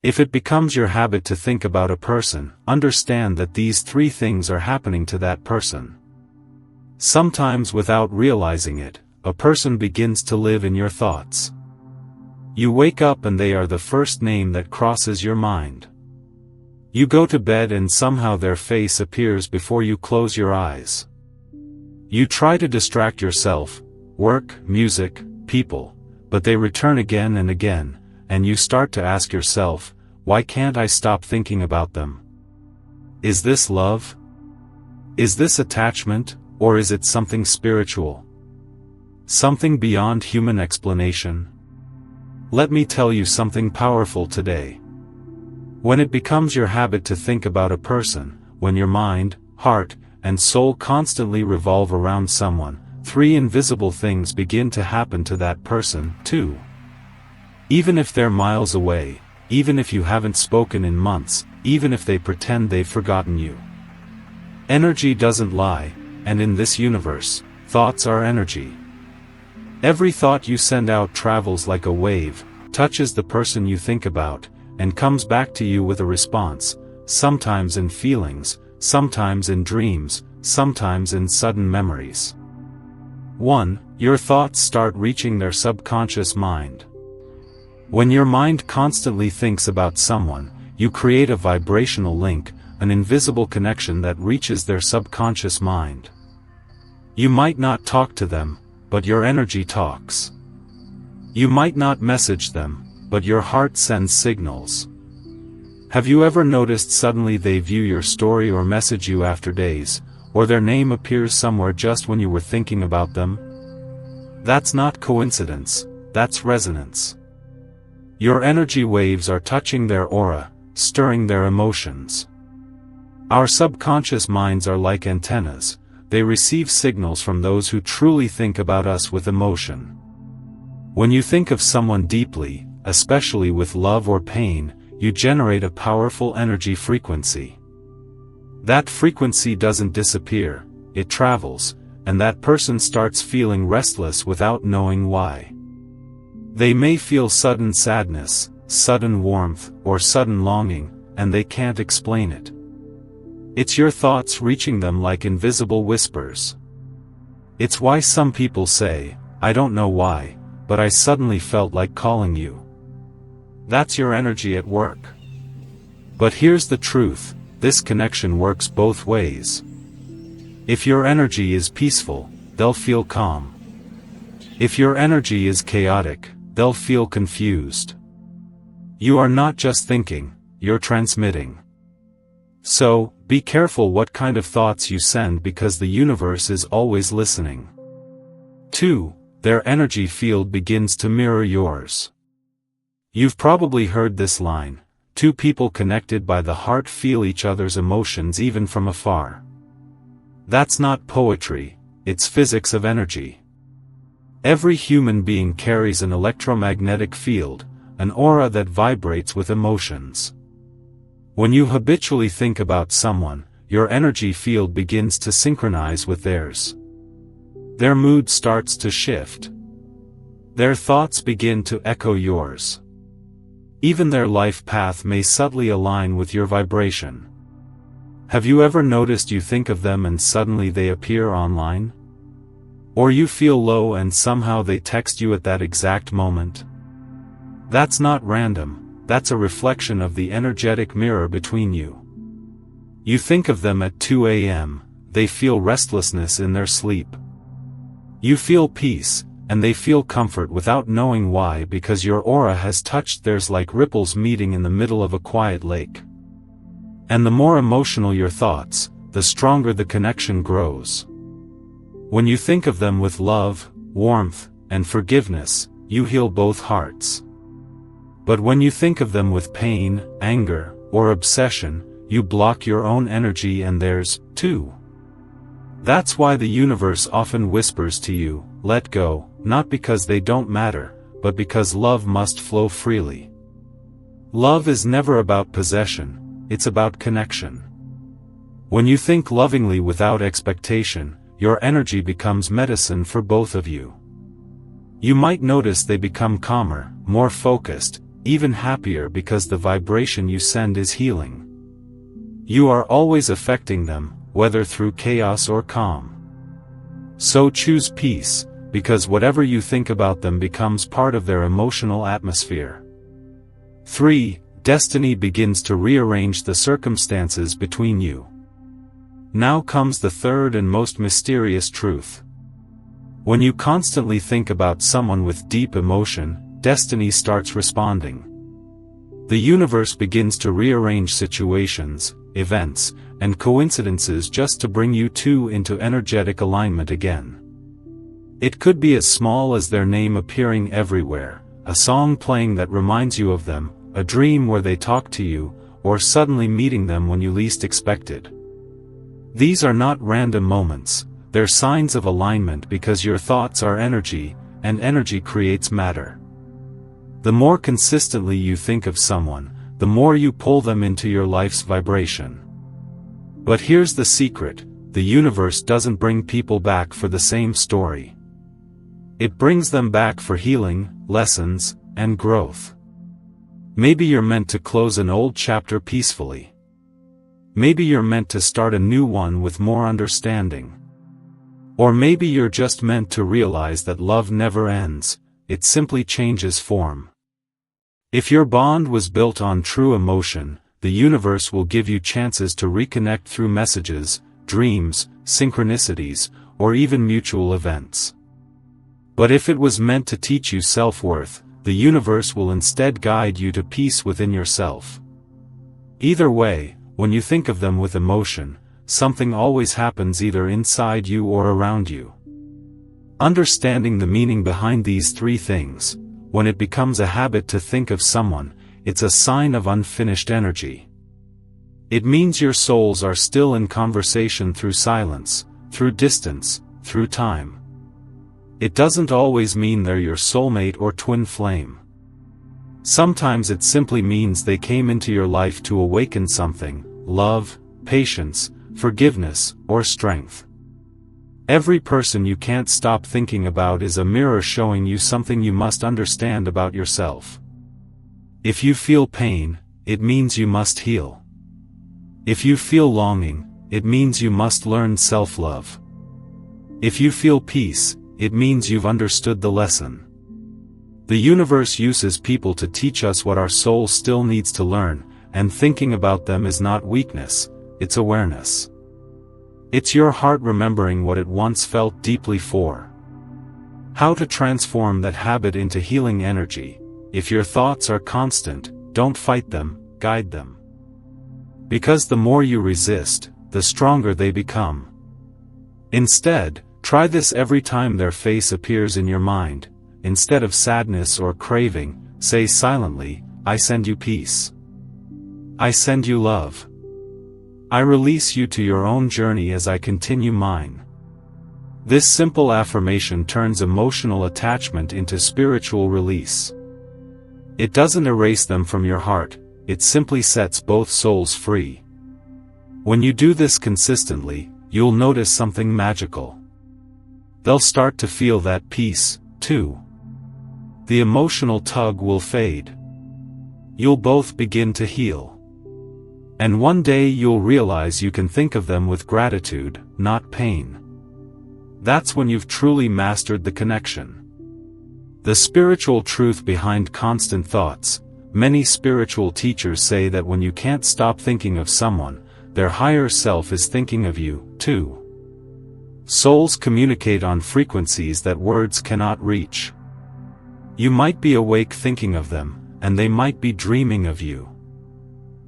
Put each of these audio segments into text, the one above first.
If it becomes your habit to think about a person, understand that these three things are happening to that person. Sometimes without realizing it, a person begins to live in your thoughts. You wake up and they are the first name that crosses your mind. You go to bed and somehow their face appears before you close your eyes. You try to distract yourself, work, music, people, but they return again and again, and you start to ask yourself, why can't I stop thinking about them? Is this love? Is this attachment, or is it something spiritual? Something beyond human explanation? Let me tell you something powerful today. When it becomes your habit to think about a person, when your mind, heart, and soul constantly revolve around someone, three invisible things begin to happen to that person, too. Even if they're miles away, even if you haven't spoken in months, even if they pretend they've forgotten you. Energy doesn't lie, and in this universe, thoughts are energy. Every thought you send out travels like a wave, touches the person you think about, and comes back to you with a response, sometimes in feelings, sometimes in dreams, sometimes in sudden memories. 1. Your thoughts start reaching their subconscious mind. When your mind constantly thinks about someone, you create a vibrational link, an invisible connection that reaches their subconscious mind. You might not talk to them, but your energy talks. You might not message them, but your heart sends signals. Have you ever noticed suddenly they view your story or message you after days, or their name appears somewhere just when you were thinking about them? That's not coincidence, that's resonance. Your energy waves are touching their aura, stirring their emotions. Our subconscious minds are like antennas, they receive signals from those who truly think about us with emotion. When you think of someone deeply, especially with love or pain, you generate a powerful energy frequency. That frequency doesn't disappear, it travels, and that person starts feeling restless without knowing why. They may feel sudden sadness, sudden warmth, or sudden longing, and they can't explain it. It's your thoughts reaching them like invisible whispers. It's why some people say, I don't know why, but I suddenly felt like calling you. That's your energy at work. But here's the truth, this connection works both ways. If your energy is peaceful, they'll feel calm. If your energy is chaotic, they'll feel confused. You are not just thinking, you're transmitting. So, be careful what kind of thoughts you send because the universe is always listening. 2. Their energy field begins to mirror yours. You've probably heard this line, two people connected by the heart feel each other's emotions even from afar. That's not poetry, it's physics of energy. Every human being carries an electromagnetic field, an aura that vibrates with emotions. When you habitually think about someone, your energy field begins to synchronize with theirs. Their mood starts to shift. Their thoughts begin to echo yours. Even their life path may subtly align with your vibration. Have you ever noticed you think of them and suddenly they appear online? Or you feel low and somehow they text you at that exact moment? That's not random, that's a reflection of the energetic mirror between you. You think of them at 2 a.m., they feel restlessness in their sleep. You feel peace, and they feel comfort without knowing why because your aura has touched theirs like ripples meeting in the middle of a quiet lake. And the more emotional your thoughts, the stronger the connection grows. When you think of them with love, warmth, and forgiveness, you heal both hearts. But when you think of them with pain, anger, or obsession, you block your own energy and theirs, too. That's why the universe often whispers to you, let go, not because they don't matter, but because love must flow freely. Love is never about possession, it's about connection. When you think lovingly without expectation, your energy becomes medicine for both of you. You might notice they become calmer, more focused, even happier because the vibration you send is healing. You are always affecting them, whether through chaos or calm. So choose peace, because whatever you think about them becomes part of their emotional atmosphere. 3. Destiny begins to rearrange the circumstances between you. Now comes the third and most mysterious truth. When you constantly think about someone with deep emotion, destiny starts responding. The universe begins to rearrange situations, events, and coincidences just to bring you two into energetic alignment again. It could be as small as their name appearing everywhere, a song playing that reminds you of them, a dream where they talk to you, or suddenly meeting them when you least expected. These are not random moments, they're signs of alignment because your thoughts are energy, and energy creates matter. The more consistently you think of someone, the more you pull them into your life's vibration. But here's the secret: the universe doesn't bring people back for the same story. It brings them back for healing, lessons, and growth. Maybe you're meant to close an old chapter peacefully. Maybe you're meant to start a new one with more understanding. Or maybe you're just meant to realize that love never ends, it simply changes form. If your bond was built on true emotion, the universe will give you chances to reconnect through messages, dreams, synchronicities, or even mutual events. But if it was meant to teach you self-worth, the universe will instead guide you to peace within yourself. Either way, when you think of them with emotion, something always happens either inside you or around you. Understanding the meaning behind these three things, when it becomes a habit to think of someone, it's a sign of unfinished energy. It means your souls are still in conversation through silence, through distance, through time. It doesn't always mean they're your soulmate or twin flame. Sometimes it simply means they came into your life to awaken something: love, patience, forgiveness, or strength. Every person you can't stop thinking about is a mirror showing you something you must understand about yourself. If you feel pain, it means you must heal. If you feel longing, it means you must learn self-love. If you feel peace, it means you've understood the lesson. The universe uses people to teach us what our soul still needs to learn, and thinking about them is not weakness, it's awareness. It's your heart remembering what it once felt deeply for. How to transform that habit into healing energy: if your thoughts are constant, don't fight them, guide them. Because the more you resist, the stronger they become. Instead, try this every time their face appears in your mind. Instead of sadness or craving, say silently, "I send you peace. I send you love. I release you to your own journey as I continue mine." This simple affirmation turns emotional attachment into spiritual release. It doesn't erase them from your heart, it simply sets both souls free. When you do this consistently, you'll notice something magical. They'll start to feel that peace, too. The emotional tug will fade. You'll both begin to heal. And one day you'll realize you can think of them with gratitude, not pain. That's when you've truly mastered the connection. The spiritual truth behind constant thoughts: many spiritual teachers say that when you can't stop thinking of someone, their higher self is thinking of you, too. Souls communicate on frequencies that words cannot reach. You might be awake thinking of them, and they might be dreaming of you.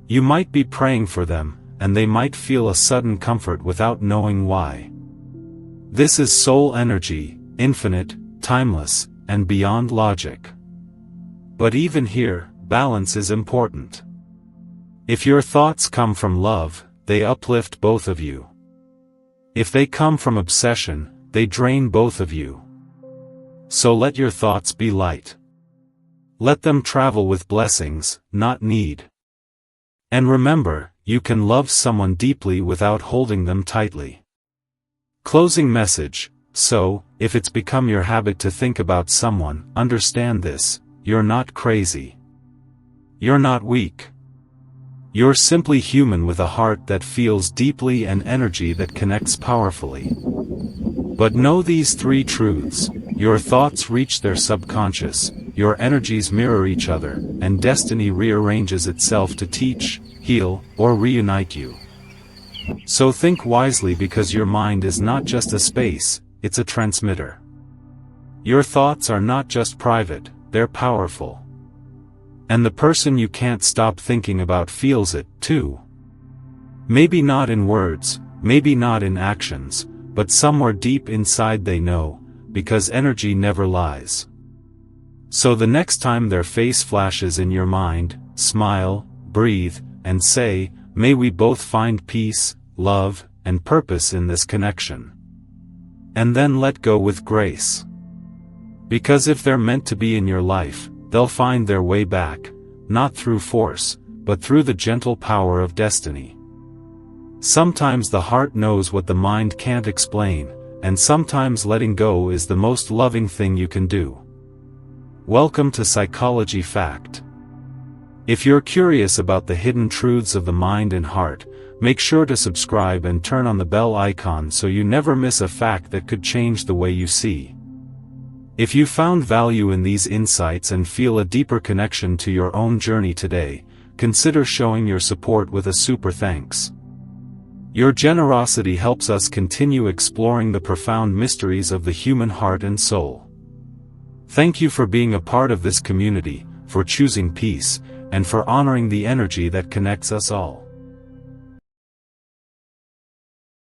You might be praying for them, and they might feel a sudden comfort without knowing why. This is soul energy, infinite, timeless, and beyond logic. But even here, balance is important. If your thoughts come from love, they uplift both of you. If they come from obsession, they drain both of you. So let your thoughts be light. Let them travel with blessings, not need. And remember, you can love someone deeply without holding them tightly. Closing message: so, if it's become your habit to think about someone, understand this: you're not crazy. You're not weak. You're simply human with a heart that feels deeply and energy that connects powerfully. But know these three truths: your thoughts reach their subconscious, your energies mirror each other, and destiny rearranges itself to teach, heal, or reunite you. So think wisely, because your mind is not just a space, it's a transmitter. Your thoughts are not just private, they're powerful. And the person you can't stop thinking about feels it, too. Maybe not in words, maybe not in actions, but somewhere deep inside they know, because energy never lies. So the next time their face flashes in your mind, smile, breathe, and say, "May we both find peace, love, and purpose in this connection." And then let go with grace. Because if they're meant to be in your life, they'll find their way back, not through force, but through the gentle power of destiny. Sometimes the heart knows what the mind can't explain, and sometimes letting go is the most loving thing you can do. Welcome to Psychology Fact. If you're curious about the hidden truths of the mind and heart, make sure to subscribe and turn on the bell icon so you never miss a fact that could change the way you see. If you found value in these insights and feel a deeper connection to your own journey today, consider showing your support with a super thanks. Your generosity helps us continue exploring the profound mysteries of the human heart and soul. Thank you for being a part of this community, for choosing peace, and for honoring the energy that connects us all.